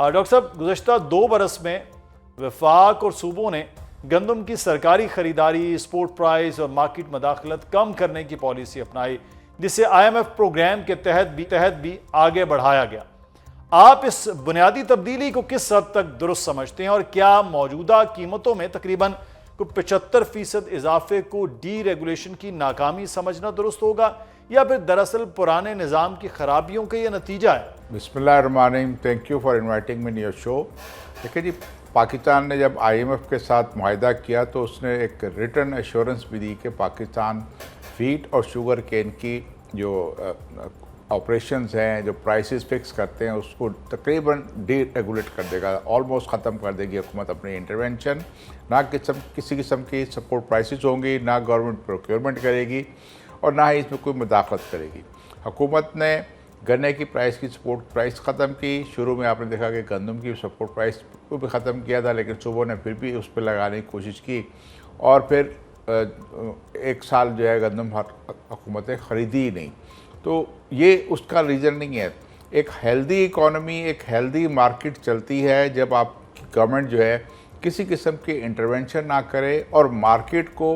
Doctor साहब, गुज़श्ता 2 बरस में वफाक और सूबों ने गंदम की सरकारी खरीदारी, स्पोर्ट प्राइस और मार्केट मदाखलत कम करने की पॉलिसी अपनाई, जिसे IMF प्रोग्राम के तहत भी आगे बढ़ाया गया। आप इस बुनियादी तब्दीली को किस हद तक दुरुस्त समझते हैं और क्या मौजूदा कीमतों में तकरीबन 75% इजाफे को डी रेगुलेशन की नाकामी समझना दुरुस्त होगा या फिर दरअसल पुराने निज़ाम की खराबियों का यह नतीजा है? बिस्मिल्लाहिर्रहमानिर्रहीम, thank you for inviting me in your show. देखिए जी, पाकिस्तान ने जब IMF के साथ मुआहदा किया तो उसने एक रिटर्न एश्योरेंस भी दी कि पाकिस्तान वीट और शुगर केन की जो ऑपरेशंस हैं, जो प्राइसेस फिक्स करते हैं, उसको तकरीबन डी रेगुलेट कर देगा, ऑलमोस्ट ख़त्म कर देगी हुकूमत अपनी इंटरवेंशन। ना किसी किस्म की सपोर्ट प्राइसेस होंगी, ना गवर्नमेंट प्रोक्योरमेंट करेगी और ना ही इसमें कोई मुदाखलत करेगी। हुकूमत ने गन्ने की प्राइस की सपोर्ट प्राइस ख़त्म की। शुरू में आपने देखा कि गंदम की सपोर्ट प्राइस को भी ख़त्म किया था, लेकिन सुबह ने फिर भी उस पर लगाने की कोशिश की और फिर 1 साल जो है गंदम हुकूमतें ख़रीदी ही नहीं। तो ये उसका रीज़न नहीं है। एक हेल्दी इकॉनमी, एक हेल्दी मार्केट चलती है जब आपकी गवर्नमेंट जो है किसी किस्म की इंटरवेंशन ना करे और मार्केट को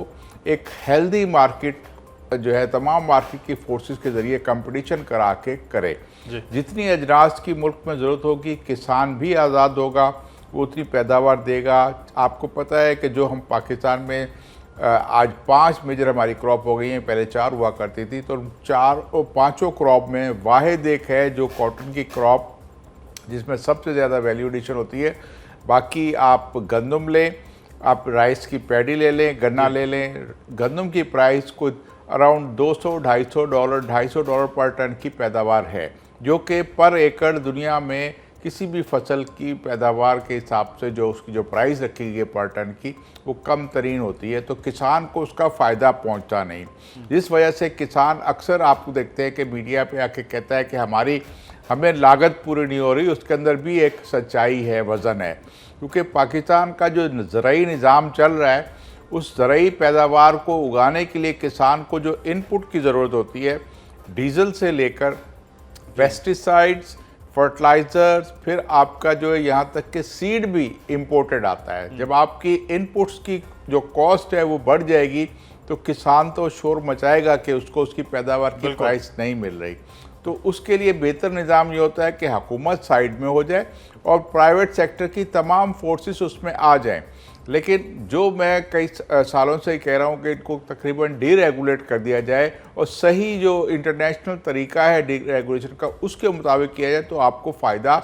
एक हेल्दी मार्केट जो है तमाम मार्केट की फोर्सेस के ज़रिए कंपटीशन करा के करे। जितनी अजनास की मुल्क में ज़रूरत होगी, किसान भी आज़ाद होगा, वो उतनी पैदावार देगा। आपको पता है कि जो हम पाकिस्तान में आज 5 मेजर हमारी क्रॉप हो गई हैं, पहले 4 हुआ करती थी। तो 4 और 5 क्रॉप में वाहिद एक है जो कॉटन की क्रॉप, जिसमें सबसे ज़्यादा वैल्यू एडिशन होती है। बाकी आप गंदम लें, आप राइस की पैडी ले लें, गन्ना ले लें। गंदम की प्राइस को अराउंड $200-250 पर टन की पैदावार है, जो कि पर एकड़ दुनिया में किसी भी फसल की पैदावार के हिसाब से जो उसकी जो प्राइस रखी गई है पर टन की, वो कम तरीन होती है। तो किसान को उसका फ़ायदा पहुंचता नहीं, जिस वजह से किसान अक्सर आपको देखते हैं कि मीडिया पे आके कहता है कि हमें लागत पूरी नहीं हो रही। उसके अंदर भी एक सच्चाई है, वज़न है, क्योंकि पाकिस्तान का जो ज़राई निज़ाम चल रहा है, उस ज़राई पैदावार को उगाने के लिए किसान को जो इनपुट की ज़रूरत होती है, डीजल से लेकर पेस्टिसाइड्स, फर्टिलाइज़र्स, फिर आपका जो है यहाँ तक कि सीड भी इंपोर्टेड आता है। जब आपकी इनपुट्स की जो कॉस्ट है वो बढ़ जाएगी तो किसान तो शोर मचाएगा कि उसको उसकी पैदावार की प्राइस नहीं मिल रही। तो उसके लिए बेहतर निज़ाम ये होता है कि हुकूमत साइड में हो जाए और प्राइवेट सेक्टर की तमाम फोर्सेस उसमें आ जाएं। लेकिन जो मैं कई सालों से कह रहा हूँ कि इनको तकरीबन डी रेगुलेट कर दिया जाए और सही जो इंटरनेशनल तरीका है डी रेगुलेशन का, उसके मुताबिक किया जाए तो आपको फ़ायदा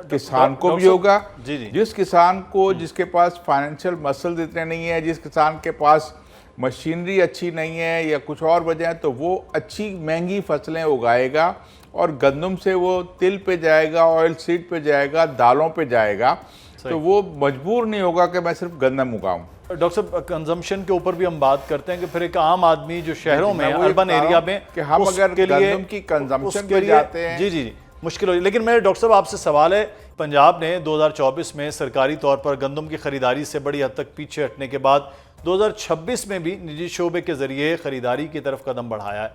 किसान को भी होगा। जिस किसान को, जिसके पास फाइनेंशियल मसल इतने नहीं है, जिस किसान के पास मशीनरी अच्छी नहीं है या कुछ और वजह है, तो वो अच्छी महंगी फसलें उगाएगा और गंदम से वो तिल पे जाएगा, ऑयल सीड पे जाएगा, दालों पे जाएगा। तो वो मजबूर नहीं होगा कि मैं सिर्फ गंदम उगाऊं। डॉक्टर साहब, कंजम्पशन के ऊपर भी हम बात करते हैं कि फिर एक आम आदमी जो शहरों में, अर्बन एरिया में, कि हम अगर गंदम की कंजम्पशन पे जाते हैं, जी मुश्किल हो रही है। लेकिन मेरे डॉक्टर साहब आपसे सवाल है, पंजाब ने 2024 में सरकारी तौर पर गंदम की खरीदारी से बड़ी हद तक पीछे हटने के बाद 2026 में भी निजी शोबे के जरिए खरीदारी की तरफ कदम बढ़ाया है।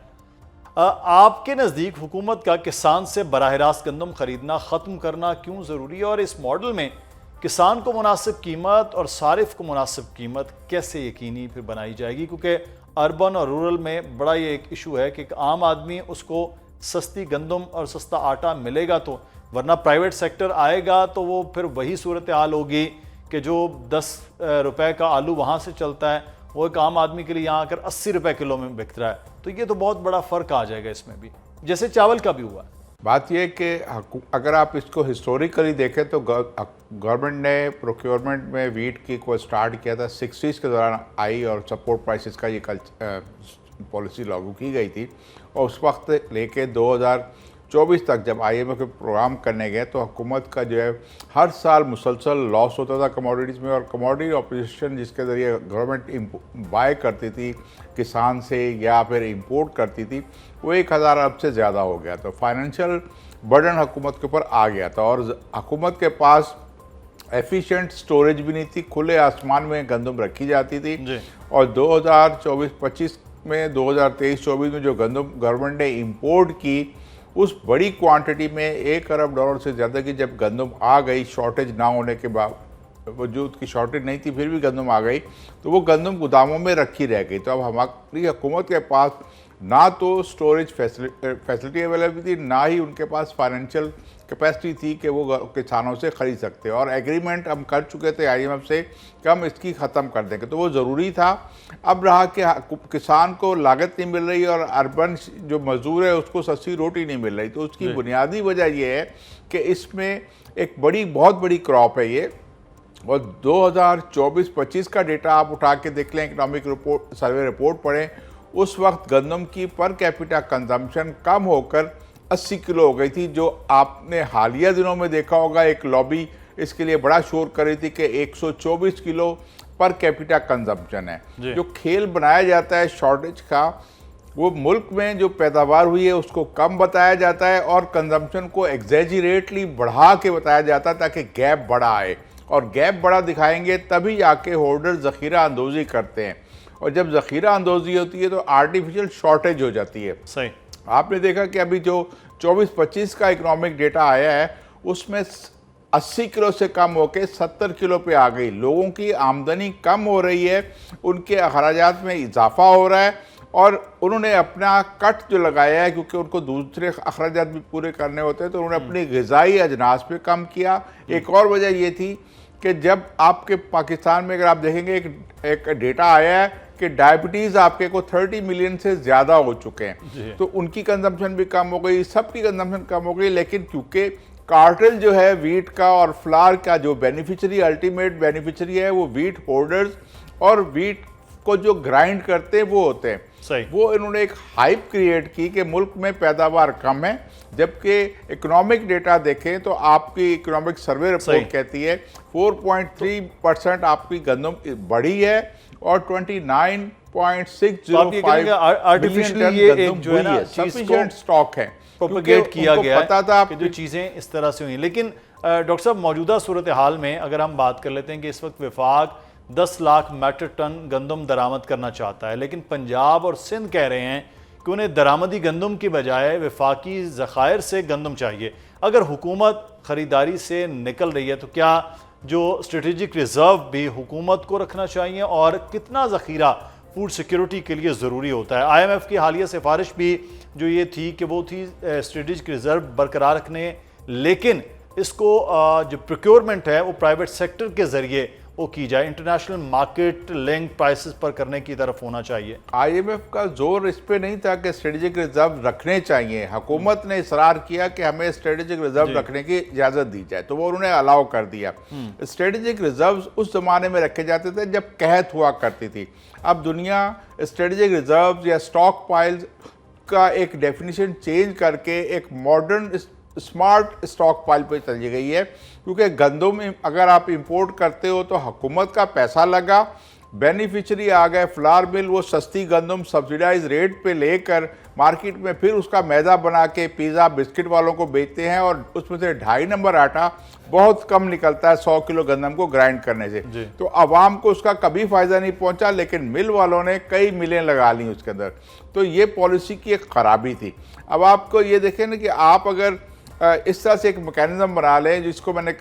आपके नज़दीक हुकूमत का किसान से बराह रास्त गंदम खरीदना ख़त्म करना क्यों ज़रूरी है और इस मॉडल में किसान को मुनासिब कीमत और सारिफ को मुनासिब कीमत कैसे यकीनी फिर बनाई जाएगी? क्योंकि अर्बन और रूरल में बड़ा ये एक इशू है कि आम आदमी उसको सस्ती गंदम और सस्ता आटा मिलेगा तो, वरना प्राइवेट सेक्टर आएगा तो वो फिर वही सूरत हाल होगी कि जो 10 रुपए का आलू वहाँ से चलता है वो एक आम आदमी के लिए यहाँ आकर 80 रुपए किलो में बिक रहा है। तो ये तो बहुत बड़ा फ़र्क आ जाएगा इसमें भी, जैसे चावल का भी हुआ। बात यह कि अगर आप इसको हिस्टोरिकली देखें तो गवर्नमेंट ने प्रोक्योरमेंट में वीट की को स्टार्ट किया था 60s के दौरान आई और सपोर्ट प्राइसेस का ये पॉलिसी लागू की गई थी। और उस वक्त लेके 2024 तक जब IMF के प्रोग्राम करने गए तो हुकूमत का जो है हर साल मुसलसल लॉस होता था कमोडिटीज़ में, और कमोडिटी ऑपोजिशन जिसके ज़रिए गवर्नमेंट बाय करती थी किसान से या फिर इंपोर्ट करती थी, वो 1000 अरब से ज़्यादा हो गया। तो फाइनेंशियल बर्डन हुकूमत के ऊपर आ गया था और हुकूमत के पास एफिशिएंट स्टोरेज भी नहीं थी, खुले आसमान में गंदम रखी जाती थी। और 2024-25 में 2023-24 में जो गंदम गवर्नमेंट ने इंपोर्ट की उस बड़ी क्वांटिटी में $1 अरब से ज़्यादा की जब गंदम आ गई, शॉर्टेज ना होने के वजूद की शॉर्टेज नहीं थी फिर भी गंदम आ गई, तो वो गंदम गोदामों में रखी रह गई। तो अब हमारी हुकूमत के पास ना तो स्टोरेज फैसिलिटी अवेलेबल थी, ना ही उनके पास फाइनेंशियल कैपेसिटी थी कि वो किसानों से ख़रीद सकते। और एग्रीमेंट हम कर चुके थे IMF से कि हम इसकी ख़त्म कर देंगे, तो वो ज़रूरी था। अब रहा कि किसान को लागत नहीं मिल रही और अर्बन जो मज़दूर है उसको सस्ती रोटी नहीं मिल रही, तो उसकी बुनियादी वजह यह है कि इसमें एक बहुत बड़ी क्रॉप है ये। और 2024-25 का डेटा आप उठा के देख लें, इकोनॉमिक रिपोर्ट सर्वे रिपोर्ट पढ़ें, उस वक्त गंदम की पर कैपिटा कंजम्पशन कम होकर 80 किलो हो गई थी, जो आपने हालिया दिनों में देखा होगा। एक लॉबी इसके लिए बड़ा शोर कर रही थी कि 124 किलो पर कैपिटा कंजम्पशन है। जो खेल बनाया जाता है शॉर्टेज का, वो मुल्क में जो पैदावार हुई है उसको कम बताया जाता है और कंजम्पशन को एग्जैजरेटली बढ़ा के बताया जाता है ताकि गैप बड़ा आए, और गैप बड़ा दिखाएंगे तभी आके होल्डर ज़ख़ीरा अंदोज़ी करते हैं, और जब ज़ख़ीरा अंदोज़ी होती है तो आर्टिफिशियल शॉर्टेज हो जाती है। सही आपने देखा कि अभी जो 24-25 का इकोनॉमिक डेटा आया है उसमें 80 किलो से कम होकर 70 किलो पे आ गई। लोगों की आमदनी कम हो रही है, उनके अखराजात में इजाफा हो रहा है, और उन्होंने अपना कट जो लगाया है, क्योंकि उनको दूसरे अखराजात भी पूरे करने होते हैं, तो उन्होंने अपनी ग़िज़ाई अजनास पे कम किया। एक और वजह ये थी कि जब आपके पाकिस्तान में अगर आप देखेंगे एक डेटा आया है कि डायबिटीज़ आपके को 30 मिलियन से ज़्यादा हो चुके हैं, तो उनकी कंजम्पशन भी कम हो गई, सबकी कंजम्पशन कम हो गई। लेकिन क्योंकि कार्टेल जो है वीट का और फ्लावर का, जो बेनिफिशियरी अल्टीमेट बेनिफिशियरी है वो वीट होल्डर्स और वीट को जो ग्राइंड करते हैं वो होते हैं। सही। वो इन्होंने एक हाइप क्रिएट की कि मुल्क में पैदावार कम है, जबकि इकोनॉमिक डेटा देखें तो आपकी इकोनॉमिक सर्वे रिपोर्ट कहती है 4.3% आपकी गंदम बढ़ी है और 29.605 आर्टिफिशियली ये एक जो है ना सफिशिएंट स्टॉक है, प्रोपेगेट किया गया पता था कि जो चीज़ें इस तरह से हुई। लेकिन डॉक्टर साहब, मौजूदा सूरत हाल में अगर हम बात कर लेते हैं कि इस वक्त वफाक 10 लाख मीट्रिक टन गंदम दरामद करना चाहता है, लेकिन पंजाब और सिंध कह रहे हैं कि उन्हें दरामदी गंदम की बजाय वफाकी ज़खायर से गंदम चाहिए। अगर हुकूमत ख़रीदारी से निकल रही है तो क्या जो स्ट्रेटेजिक रिज़र्व भी हुकूमत को रखना चाहिए, और कितना ज़ख़ीरा फूड सिक्योरिटी के लिए ज़रूरी होता है? IMF की हालिया सिफारिश भी जो ये थी कि वो थी स्ट्रेटेजिक रिज़र्व बरकरार रखने, लेकिन इसको जो प्रोक्योरमेंट है वो प्राइवेट सेक्टर के ज़रिए वो की जाए, इंटरनेशनल मार्केट लिंक प्राइसेस पर करने की तरफ होना चाहिए। IMF का जोर इस पे नहीं था कि स्ट्रेटेजिक रिजर्व रखने चाहिए, हुकूमत ने इसरार किया कि हमें स्ट्रेटेजिक रिजर्व रखने की इजाज़त दी जाए, तो वो उन्होंने अलाउ कर दिया। स्ट्रेटेजिक रिजर्व उस ज़माने में रखे जाते थे जब कहत हुआ करती थी। अब दुनिया स्ट्रेटेजिक रिजर्व या स्टॉक पाइल्स का एक डेफिनेशन चेंज करके एक मॉडर्न स्मार्ट स्टॉक पाइल पर चली गई है, क्योंकि गंदम अगर आप इंपोर्ट करते हो तो हुकूमत का पैसा लगा, बेनिफिशियरी आ गए फ्लावर मिल, वो सस्ती गंदम सब्सिडाइज रेट पे लेकर मार्केट में फिर उसका मैदा बना के पिज़्ज़ा बिस्किट वालों को बेचते हैं, और उसमें से 2.5 नंबर आटा बहुत कम निकलता है 100 किलो गंदम को ग्राइंड करने से। तो आवाम को उसका कभी फ़ायदा नहीं पहुंचा, लेकिन मिल वालों ने कई मिलें लगा ली उसके अंदर। तो ये पॉलिसी की एक ख़राबी थी। अब आपको ये देखें ना कि आप अगर इस तरह से एक मैकेनिज्म बना लें, जिसको मैंने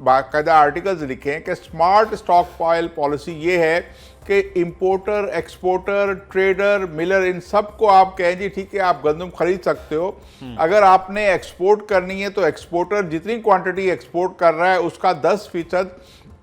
बाकायदा आर्टिकल्स लिखे हैं कि स्मार्ट स्टॉक पाइल पॉलिसी ये है कि इंपोर्टर, एक्सपोर्टर, ट्रेडर, मिलर, इन सब को आप कहें जी ठीक है आप गंदम खरीद सकते हो। अगर आपने एक्सपोर्ट करनी है तो एक्सपोर्टर जितनी क्वांटिटी एक्सपोर्ट कर रहा है उसका 10%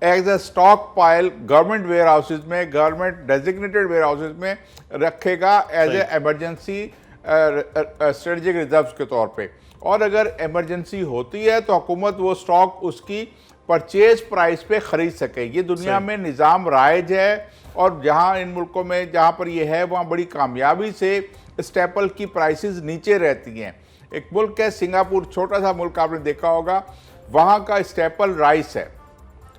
as a stockpile government warehouses में, गवर्नमेंट डेजिग्नेटेड वेयर हाउसेज में रखेगा as a emergency strategic reserve के तौर पे। और अगर इमरजेंसी होती है तो हुकूमत वो स्टॉक उसकी परचेज प्राइस पे ख़रीद सके। ये दुनिया में निज़ाम राइज है, और जहाँ इन मुल्कों में जहाँ पर ये है वहाँ बड़ी कामयाबी से स्टेपल की प्राइसेस नीचे रहती हैं। एक मुल्क है सिंगापुर, छोटा सा मुल्क, आपने देखा होगा, वहाँ का स्टेपल राइस है,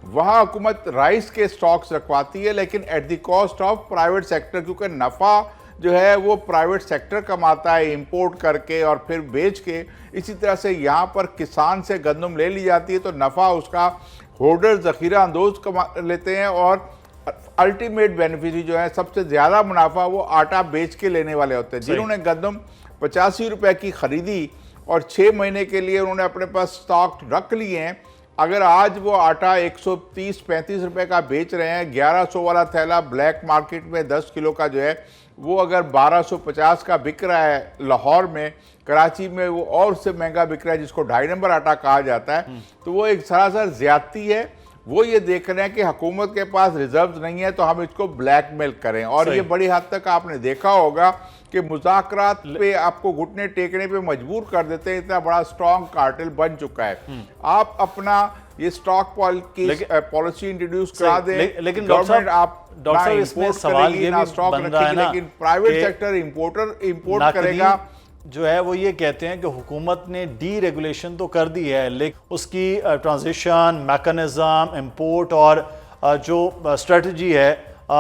वहाँ हुकूमत राइस के स्टॉक्स रखवाती है, लेकिन at the cost of private sector, क्योंकि नफ़ा जो है वो प्राइवेट सेक्टर कमाता है इंपोर्ट करके और फिर बेच के। इसी तरह से यहाँ पर किसान से गंदम ले ली जाती है तो नफ़ा उसका होल्डर ज़ख़ीरा अंदोज़ कमा लेते हैं, और अल्टीमेट बेनिफिशियरी जो है सबसे ज़्यादा मुनाफा वो आटा बेच के लेने वाले होते हैं। जिन्होंने गंदम 85 रुपए की ख़रीदी और 6 महीने के लिए उन्होंने अपने पास स्टॉक रख लिए हैं। अगर आज वो आटा 130-135 रुपए का बेच रहे हैं, 1100 वाला थैला ब्लैक मार्केट में 10 किलो का जो है वो अगर 1250 का बिक रहा है लाहौर में, कराची में वो और उससे महंगा बिक रहा है जिसको 2.5 नंबर आटा कहा जाता है, तो वो एक सरासर ज्यादती है। वो ये देख रहे हैं कि हुकूमत के पास रिजर्व नहीं है तो हम इसको ब्लैकमेल करें, और ये बड़ी हद तक आपने देखा होगा कि मुज़ाकरात पे आपको घुटने टेकने पे मजबूर कर देते हैं। इतना बड़ा स्ट्रॉन्ग कार्टेल बन चुका है। आप अपना ये स्टॉक पॉलिसी इंट्रोड्यूस करा दें, लेकिन डॉक्टर साहब इसमें सवाल ये भी बन रहा है ना, लेकिन प्राइवेट सेक्टर इंपोर्ट करेगा। जो है वो ये कहते हैं कि हुकूमत ने डी रेगुलेशन तो कर दी है, लेकिन उसकी ट्रांजिशन मैकेनिज्म इंपोर्ट और जो स्ट्रेटजी है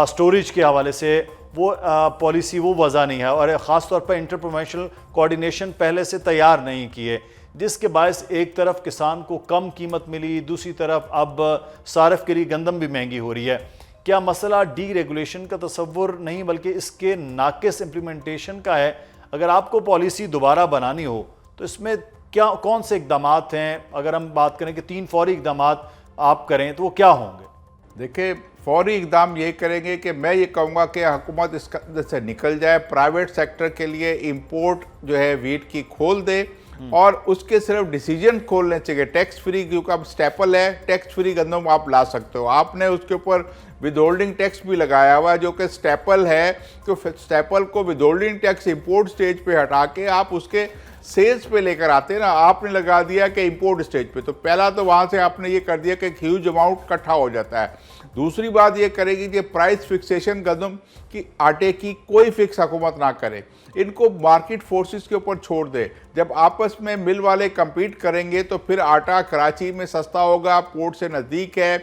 स्टोरेज के हवाले से वो पॉलिसी वो वजह नहीं है, और ख़ास तौर पर इंटर प्रोविंशियल कोऑर्डिनेशन पहले से तैयार नहीं किए, जिसके बायस एक तरफ किसान को कम कीमत मिली, दूसरी तरफ अब सारफ के लिए गंदम भी महंगी हो रही है। क्या मसला डी रेगुलेशन का तसव्वुर नहीं बल्कि इसके नाकिस इम्प्लीमेंटेशन का है? अगर आपको पॉलिसी दोबारा बनानी हो तो इसमें क्या कौन से इकदाम हैं? अगर हम बात करें कि 3 फौरी इकदाम आप करें तो वो क्या होंगे? देखिए, फौरी इकदाम ये करेंगे कि मैं ये कहूँगा कि हुकूमत इस से निकल जाए, प्राइवेट सेक्टर के लिए इंपोर्ट जो है वीट की खोल दे, और उसके सिर्फ डिसीजन खोलने चाहिए। टैक्स फ्री, क्योंकि अब स्टेपल है, टैक्स फ्री गंदम आप ला सकते हो। आपने उसके ऊपर विदहोल्डिंग टैक्स भी लगाया हुआ है जो कि स्टेपल है, तो स्टेपल को विदहोल्डिंग टैक्स इंपोर्ट स्टेज पे हटा के आप उसके सेल्स पे लेकर आते हैं ना, आपने लगा दिया कि इंपोर्ट स्टेज पे, तो पहला तो वहाँ से आपने ये कर दिया कि एक ह्यूज अमाउंट इकट्ठा हो जाता है। दूसरी बात ये करेगी कि प्राइस फिक्सेशन गंदम की आटे की कोई फिक्स हुकूमत ना करे, इनको मार्केट फोर्सेस के ऊपर छोड़ दे। जब आपस में मिल वाले compete करेंगे तो फिर आटा कराची में सस्ता होगा, पोर्ट से नज़दीक है,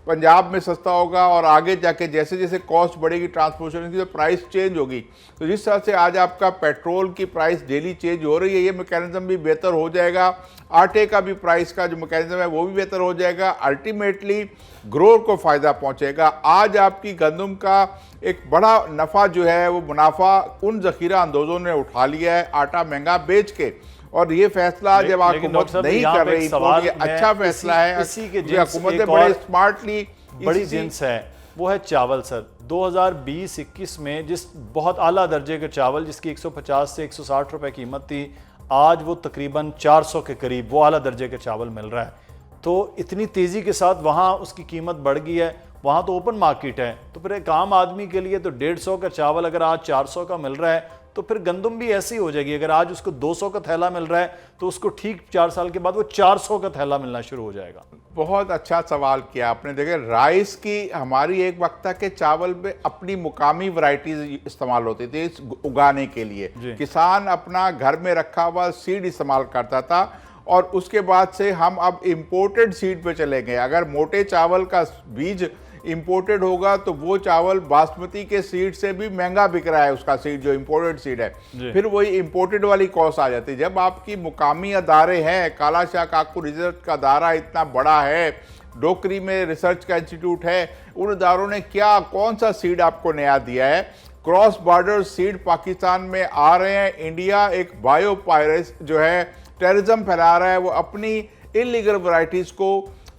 पंजाब में सस्ता होगा, और आगे जाके जैसे जैसे कॉस्ट बढ़ेगी ट्रांसपोर्टेशन की तो प्राइस चेंज होगी। तो जिस तरह से आज आपका पेट्रोल की प्राइस डेली चेंज हो रही है, ये मैकेनिज्म भी बेहतर हो जाएगा, आटे का भी प्राइस का जो मैकेनिज्म है वो भी बेहतर हो जाएगा, अल्टीमेटली ग्रोअर को फ़ायदा पहुंचेगा। आज आपकी गंदम का एक बड़ा नफ़ा जो है वो मुनाफा उन ज़ख़ीरा अंदोज़ों ने उठा लिया है आटा महंगा बेच के, और ये फैसला जब हुकूमत नहीं कर रही तो ये अच्छा फैसला है। इसी के हुकूमतें बड़े स्मार्टली बड़ी जिन्स है वो है चावल। सर 2020-21 में जिस बहुत आला दर्जे के चावल जिसकी 150 से 160 रुपए कीमत थी, आज वो तकरीबन 400 के करीब वो आला दर्जे के चावल मिल रहा है। तो इतनी तेज़ी के साथ वहाँ उसकी कीमत बढ़ गई है, वहाँ तो ओपन मार्केट है, तो फिर एक आम आदमी के लिए तो 150 का चावल अगर आज 400 का मिल रहा है तो फिर गंदम भी ऐसी हो जाएगी। अगर आज उसको 200 का थैला मिल रहा है तो उसको ठीक 4 साल के बाद वो 400 का थैला मिलना शुरू हो जाएगा। बहुत अच्छा सवाल किया आपने। देखिए, राइस की हमारी एक वक्त के चावल में अपनी मुकामी वैरायटीज इस्तेमाल होती थी उगाने के लिए, किसान अपना घर में रखा हुआ सीड इस्तेमाल करता था, और उसके बाद से हम अब इम्पोर्टेड सीड पे चले गए। अगर मोटे चावल का बीज इंपोर्टेड होगा तो वो चावल बासमती के सीड से भी महंगा बिक रहा है, उसका सीड जो इंपोर्टेड सीड है, फिर वही इंपोर्टेड वाली कॉस्ट आ जाती है। जब आपकी मुकामी अदारे हैं, काला शाह काकू रिसर्च का अदारा इतना बड़ा है, डोकरी में रिसर्च का इंस्टीट्यूट है, उन अदारों ने क्या कौन सा सीड आपको नया दिया है? क्रॉस बॉर्डर सीड पाकिस्तान में आ रहे हैं। इंडिया एक बायो पायरस जो है टेररिज्म फैला रहा है, वो अपनी इलीगल वैरायटीज़ को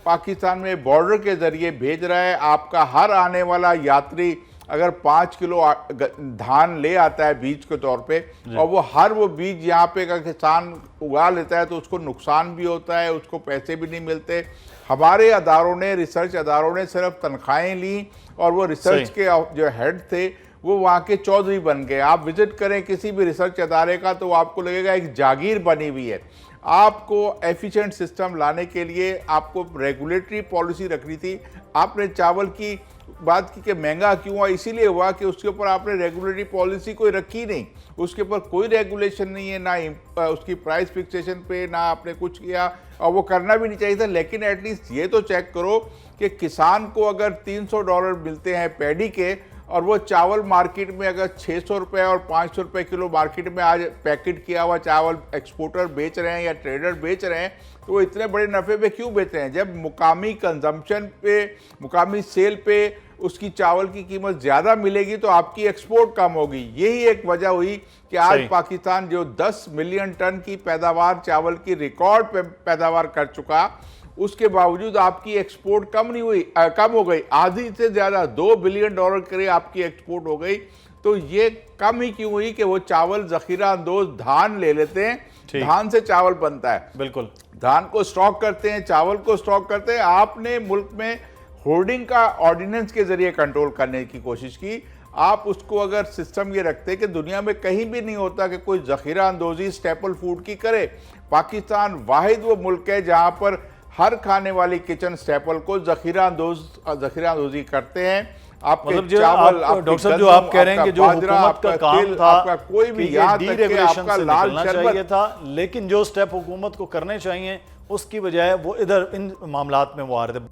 पाकिस्तान में बॉर्डर के ज़रिए भेज रहा है। आपका हर आने वाला यात्री अगर 5 किलो धान ले आता है बीज के तौर पे, और वो हर वो बीज यहाँ पे का किसान उगा लेता है तो उसको नुकसान भी होता है, उसको पैसे भी नहीं मिलते। हमारे अदारों ने, रिसर्च अदारों ने सिर्फ तनख्वाहें ली, और वो रिसर्च के जो हेड थे वो वहाँ के चौधरी बन गए। आप विजिट करें किसी भी रिसर्च अदारे का तो आपको लगेगा एक जागीर बनी हुई है। आपको एफिशिएंट सिस्टम लाने के लिए आपको रेगुलेटरी पॉलिसी रखनी थी। आपने चावल की बात की कि महंगा क्यों हुआ, इसीलिए हुआ कि उसके ऊपर आपने रेगुलेटरी पॉलिसी कोई रखी नहीं, उसके ऊपर कोई रेगुलेशन नहीं है, ना उसकी प्राइस फिक्सेशन पे ना आपने कुछ किया, और वो करना भी नहीं चाहिए था। लेकिन एटलीस्ट ये तो चेक करो कि किसान को अगर $300 मिलते हैं पैडी के, और वो चावल मार्केट में अगर 600 रुपये और 500 रुपये किलो मार्केट में आज पैकेट किया हुआ चावल एक्सपोर्टर बेच रहे हैं या ट्रेडर बेच रहे हैं, तो वो इतने बड़े नफ़े पे क्यों बेच रहे हैं? जब मुकामी कंजम्पशन पे, मुकामी सेल पे उसकी चावल की कीमत ज़्यादा मिलेगी तो आपकी एक्सपोर्ट कम होगी। यही एक वजह हुई कि आज सही। पाकिस्तान जो 10 मिलियन टन की पैदावार चावल की रिकॉर्ड पैदावार कर चुका, उसके बावजूद आपकी एक्सपोर्ट कम नहीं हुई, कम हो गई, आधी से ज़्यादा $2 बिलियन के करीब आपकी एक्सपोर्ट हो गई। तो ये कम ही क्यों हुई कि वो चावल ज़ख़ीरा अंदोज धान ले लेते हैं, धान से चावल बनता है, बिल्कुल धान को स्टॉक करते हैं, चावल को स्टॉक करते हैं। आपने मुल्क में होर्डिंग का ऑर्डिनेंस के जरिए कंट्रोल करने की कोशिश की। आप उसको अगर सिस्टम ये रखते कि दुनिया में कहीं भी नहीं होता कि कोई ज़ख़ीरा अंदोज़ी स्टेपल फूड की करे, पाकिस्तान वाहिद वो मुल्क है जहाँ पर हर खाने वाली किचन स्टेपल को ज़ख़ीरा अंदोज़ी करते हैं। आपके मतलब जो चावल, आप डॉक्टर साहब जो आप कह रहे हैं कि जो हुकूमत का काम था आपका कोई भी, यहाँ तक कि डीरेगुलेशन आपका से लाल निकलना शरबत, चाहिए था, लेकिन जो स्टेप हुकूमत को करने चाहिए उसकी बजाय वो इधर इन मामलात में वो आ रहे थे।